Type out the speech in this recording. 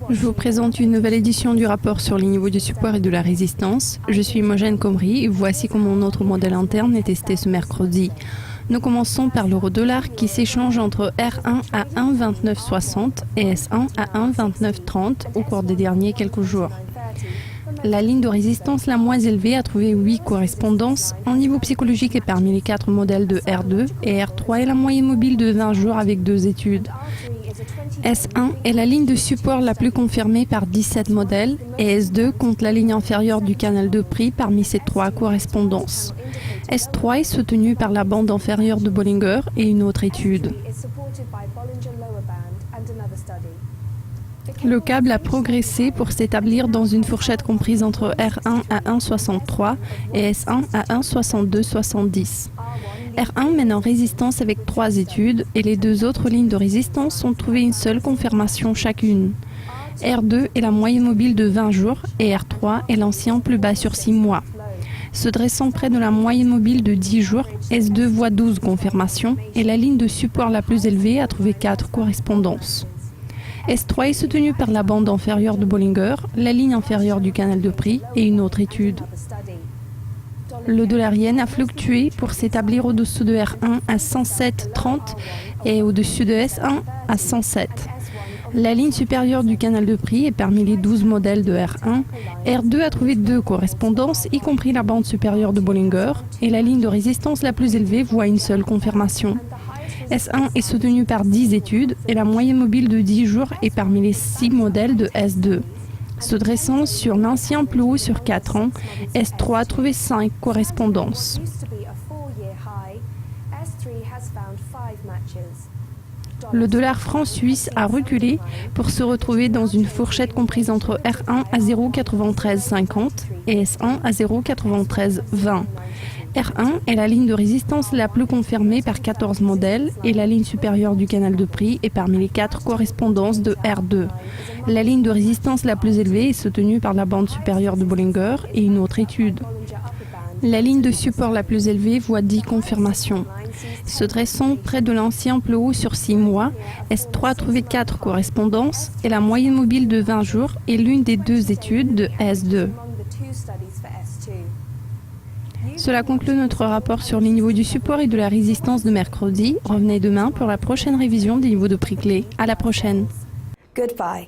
Je vous présente une nouvelle édition du rapport sur les niveaux du support et de la résistance. Je suis Imogen Komri et voici comment notre modèle interne est testé ce mercredi. Nous commençons par l'euro-dollar qui s'échange entre R1 à 1,2960 et S1 à 1,2930 au cours des derniers quelques jours. La ligne de résistance la moins élevée a trouvé 8 correspondances. En niveau psychologique et parmi les 4 modèles de R2 et R3 est la moyenne mobile de 20 jours avec 2 études. S1 est la ligne de support la plus confirmée par 17 modèles et S2 compte la ligne inférieure du canal de prix parmi ces 3 correspondances. S3 est soutenu par la bande inférieure de Bollinger et une autre étude. Le câble a progressé pour s'établir dans une fourchette comprise entre R1 à 1,63 et S1 à 1,6270. R1 mène en résistance avec 3 études et les 2 autres lignes de résistance ont trouvé une seule confirmation chacune. R2 est la moyenne mobile de 20 jours et R3 est l'ancien plus bas sur 6 mois. Se dressant près de la moyenne mobile de 10 jours, S2 voit 12 confirmations et la ligne de support la plus élevée a trouvé 4 correspondances. S3 est soutenu par la bande inférieure de Bollinger, la ligne inférieure du canal de prix et une autre étude. Le dollar yen a fluctué pour s'établir au-dessous de R1 à 107,30 et au-dessus de S1 à 107. La ligne supérieure du canal de prix est parmi les 12 modèles de R1. R2 a trouvé 2 correspondances, y compris la bande supérieure de Bollinger, et la ligne de résistance la plus élevée voit une seule confirmation. S1 est soutenu par 10 études et la moyenne mobile de 10 jours est parmi les 6 modèles de S2. Se dressant sur l'ancien plus haut sur 4 ans, S3 a trouvé 5 correspondances. Le dollar franc suisse a reculé pour se retrouver dans une fourchette comprise entre R1 à 0,9350 et S1 à 0,9320. R1 est la ligne de résistance la plus confirmée par 14 modèles et la ligne supérieure du canal de prix est parmi les 4 correspondances de R2. La ligne de résistance la plus élevée est soutenue par la bande supérieure de Bollinger et une autre étude. La ligne de support la plus élevée voit 10 confirmations. Se dressant près de l'ancien plus haut sur 6 mois, S3 a trouvé 4 correspondances et la moyenne mobile de 20 jours est l'une des 2 études de S2. Cela conclut notre rapport sur les niveaux du support et de la résistance de mercredi. Revenez demain pour la prochaine révision des niveaux de prix clés. À la prochaine. Goodbye.